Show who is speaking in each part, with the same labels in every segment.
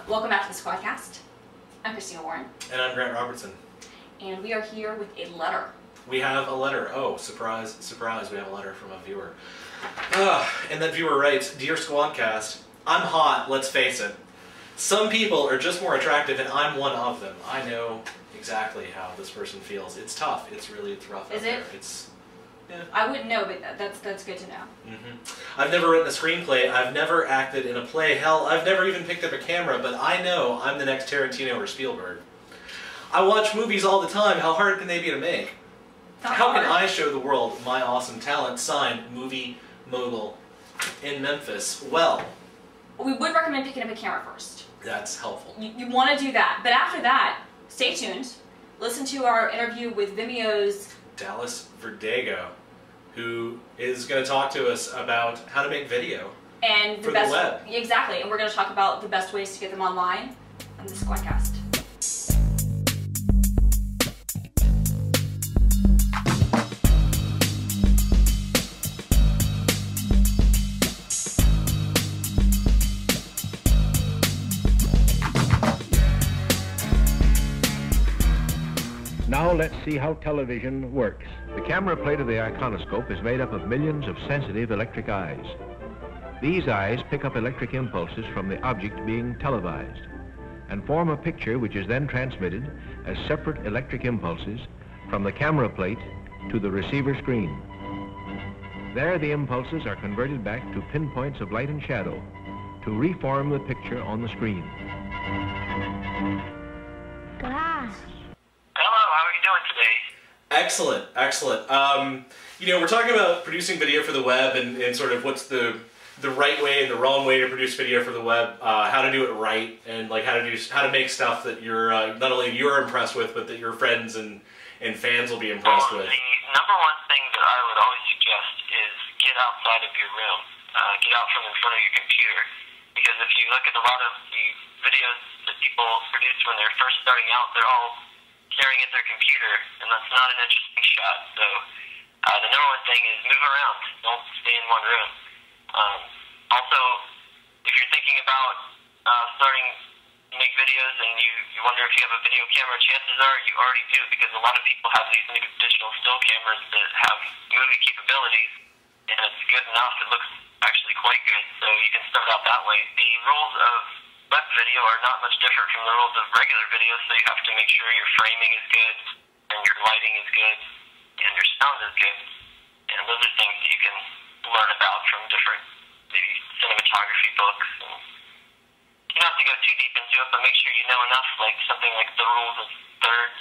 Speaker 1: welcome back to the Squadcast. I'm Christina Warren.
Speaker 2: And I'm Grant Robertson.
Speaker 1: And we are here with a letter.
Speaker 2: We have a letter. Oh, surprise, surprise, we have a letter from a viewer. And that viewer writes, "Dear Squadcast, I'm hot, let's face it. Some people are just more attractive and I'm one of them. I know exactly how this person feels. It's tough. It's rough out there. Yeah.
Speaker 1: I wouldn't know, but that's good to know.
Speaker 2: I've never written a screenplay. I've never acted in a play. Hell, I've never even picked up a camera, but I know I'm the next Tarantino or Spielberg. I watch movies all the time. How hard can they be to make? How can I show the world my awesome talent? Signed, Movie Mogul in Memphis." Well,
Speaker 1: we would recommend picking up a camera first.
Speaker 2: That's helpful.
Speaker 1: You want to do that, but after that, stay tuned. Listen to our interview with Vimeo's
Speaker 2: Dallas Verdugo, who is going to talk to us about how to make video
Speaker 1: and
Speaker 2: for the web.
Speaker 1: Exactly, and we're going to talk about the best ways to get them online on the Squadcast.
Speaker 3: Now let's see how television works. The camera plate of the iconoscope is made up of millions of sensitive electric eyes. These eyes pick up electric impulses from the object being televised and form a picture which is then transmitted as separate electric impulses from the camera plate to the receiver screen. There the impulses are converted back to pinpoints of light and shadow to reform the picture on the screen.
Speaker 2: Excellent, excellent. You know, we're talking about producing video for the web and sort of what's the right way and the wrong way to produce video for the web, how to do it right, and like how to make stuff that you're not only you're impressed with, but that your friends and fans will be impressed with.
Speaker 4: The number one thing that I would always suggest is get outside of your room, get out from in front of your computer, because if you look at a lot of the videos that people produce when they're first starting out, they're all staring at their computer, and that's not an interesting shot. So the number one thing is move around. Don't stay in one room. Also, if you're thinking about starting to make videos and you wonder if you have a video camera, chances are you already do, because a lot of people have these new digital still cameras that have movie capabilities, and it's good enough. It looks actually quite good, so you can start out that way. The rules of web video are not much different from the rules of regular video, so you have to make sure your framing is good, and your lighting is good, and your sound is good. And those are things that you can learn about from different, maybe cinematography books. And you don't have to go too deep into it, but make sure you know enough, like something like the rules of thirds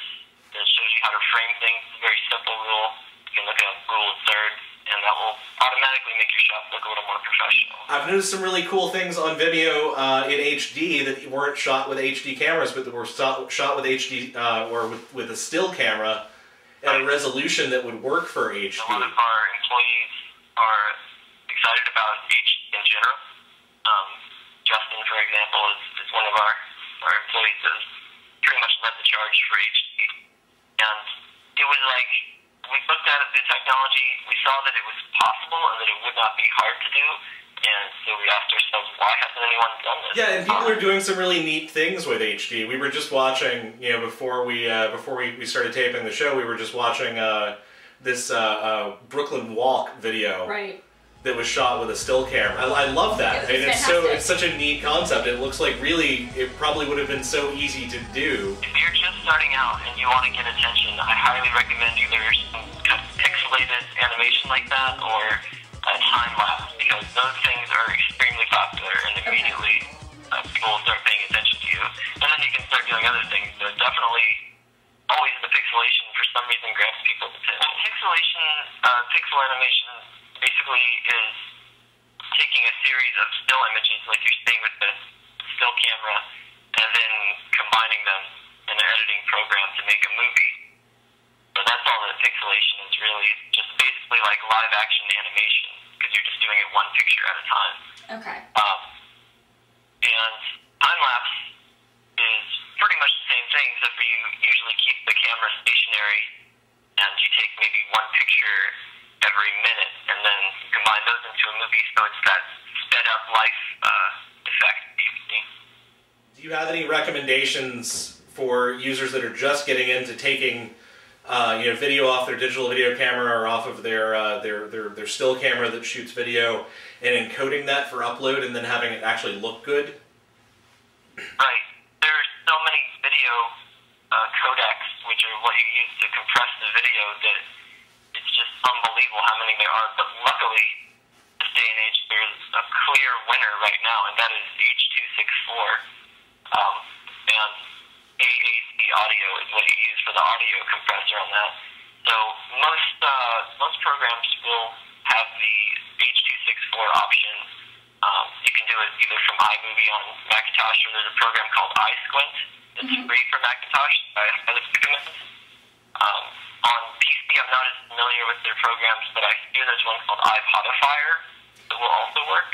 Speaker 4: that shows you how to frame things. It's a very simple rule. You can look at rule of thirds, and that will automatically make your shots look a little more professional.
Speaker 2: I've noticed some really cool things on Vimeo in HD that weren't shot with HD cameras, but that were shot with HD or with a still camera at a resolution that would work for HD.
Speaker 4: A lot of our employees are excited about HD in general. Justin, for example, is one of our employees that pretty much led the charge for HD. And it was like, we looked at the technology, we saw that it was possible and that it would not be hard to do, and so we asked ourselves, why hasn't anyone done this?
Speaker 2: Yeah, and people are doing some really neat things with HD. We were just watching, you know, before we started taping the show, we were just watching this Brooklyn Walk video.
Speaker 1: Right.
Speaker 2: That was shot with a still camera. I love that.
Speaker 1: Yeah,
Speaker 2: it's such a neat concept. It looks like really, it probably would have been so easy to do.
Speaker 4: If you're just starting out and you want to get attention, I highly recommend either some kind of pixelated animation like that or a time lapse, because those things are extremely popular and immediately people will start paying attention to you. And then you can start doing other things, but definitely always the pixelation for some reason grabs people's attention. Pixel animation basically is taking a series of still images like you're seeing with the still camera and then combining them in an editing program to make a movie. So that's all that pixelation is really. It's just basically like live action animation, because you're just doing it one picture at a time.
Speaker 1: Okay.
Speaker 4: And time-lapse is pretty much the same thing, except for you usually keep the camera stationary and you take maybe one picture every minute and then combine those into a movie, so it's that sped up life effect you see.
Speaker 2: you have any recommendations for users that are just getting into taking video off their digital video camera or off of their still camera that shoots video and encoding that for upload and then having it actually look good?
Speaker 4: Right. There's so many video codecs, which are what you use to compress the video, that it's just unbelievable how many there are. But luckily, this day and age, there's a clear winner right now, and that is H.264. And AAC audio is what you use for the audio compressor on that. So most programs will have the H.264 option. You can do it either from iMovie on Macintosh, or there's a program called iSquint that's free for Macintosh. I highly recommend it. On PC, I'm not as familiar with their programs, but I hear there's one called iPodifier that will also work.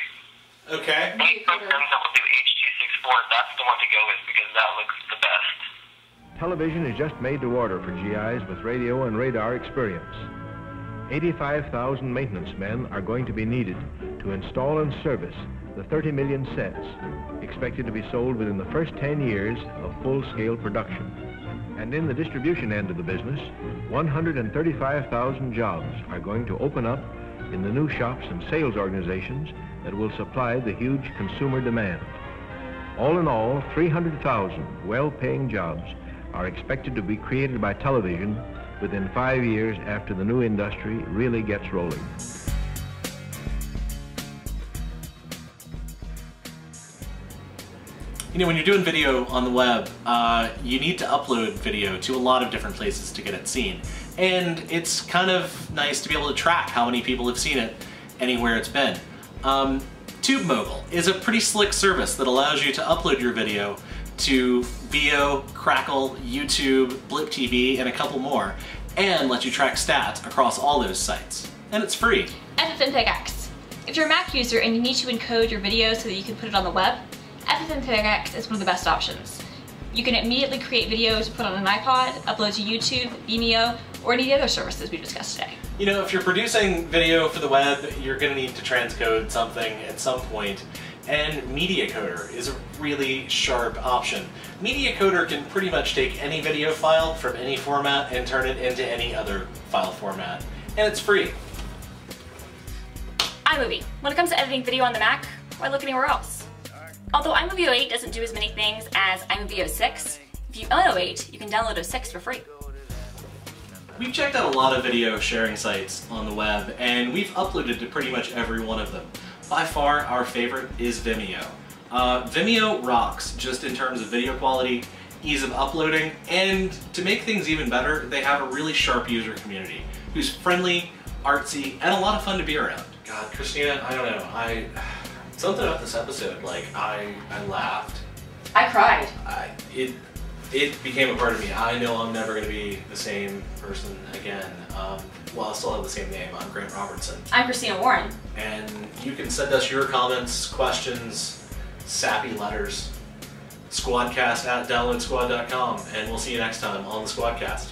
Speaker 2: Okay.
Speaker 4: Any programs that will do H.264, that's the one to go with because that looks the best.
Speaker 3: Television is just made to order for GIs with radio and radar experience. 85,000 maintenance men are going to be needed to install and service the 30 million sets expected to be sold within the first 10 years of full-scale production. And in the distribution end of the business, 135,000 jobs are going to open up in the new shops and sales organizations that will supply the huge consumer demand. All in all, 300,000 well-paying jobs are expected to be created by television within 5 years after the new industry really gets rolling.
Speaker 2: You know, when you're doing video on the web, you need to upload video to a lot of different places to get it seen. And it's kind of nice to be able to track how many people have seen it anywhere it's been. TubeMogul is a pretty slick service that allows you to upload your video to Vimeo, Crackle, YouTube, Blip TV, and a couple more, and lets you track stats across all those sites. And it's free.
Speaker 1: FFmpegX. If you're a Mac user and you need to encode your video so that you can put it on the web, FFmpegX is one of the best options. You can immediately create videos to put on an iPod, upload to YouTube, Vimeo, or any of the other services we discussed today.
Speaker 2: You know, if you're producing video for the web, you're going to need to transcode something at some point. And Media Coder is a really sharp option. Media Coder can pretty much take any video file from any format and turn it into any other file format. And it's free.
Speaker 1: iMovie. When it comes to editing video on the Mac, why look anywhere else? Although iMovie 08 doesn't do as many things as iMovie 06, if you own 08, you can download 06 for free.
Speaker 2: We've checked out a lot of video sharing sites on the web, and we've uploaded to pretty much every one of them. By far, our favorite is Vimeo. Vimeo rocks, just in terms of video quality, ease of uploading, and to make things even better, they have a really sharp user community who's friendly, artsy, and a lot of fun to be around. God, Christina, I don't know, something about this episode, like, I laughed.
Speaker 1: I cried.
Speaker 2: It became a part of me. I know I'm never going to be the same person again. Well, I'll still have the same name. I'm Grant Robertson.
Speaker 1: I'm Christina Warren.
Speaker 2: And you can send us your comments, questions, sappy letters, squadcast@downloadsquad.com, and we'll see you next time on the Squadcast.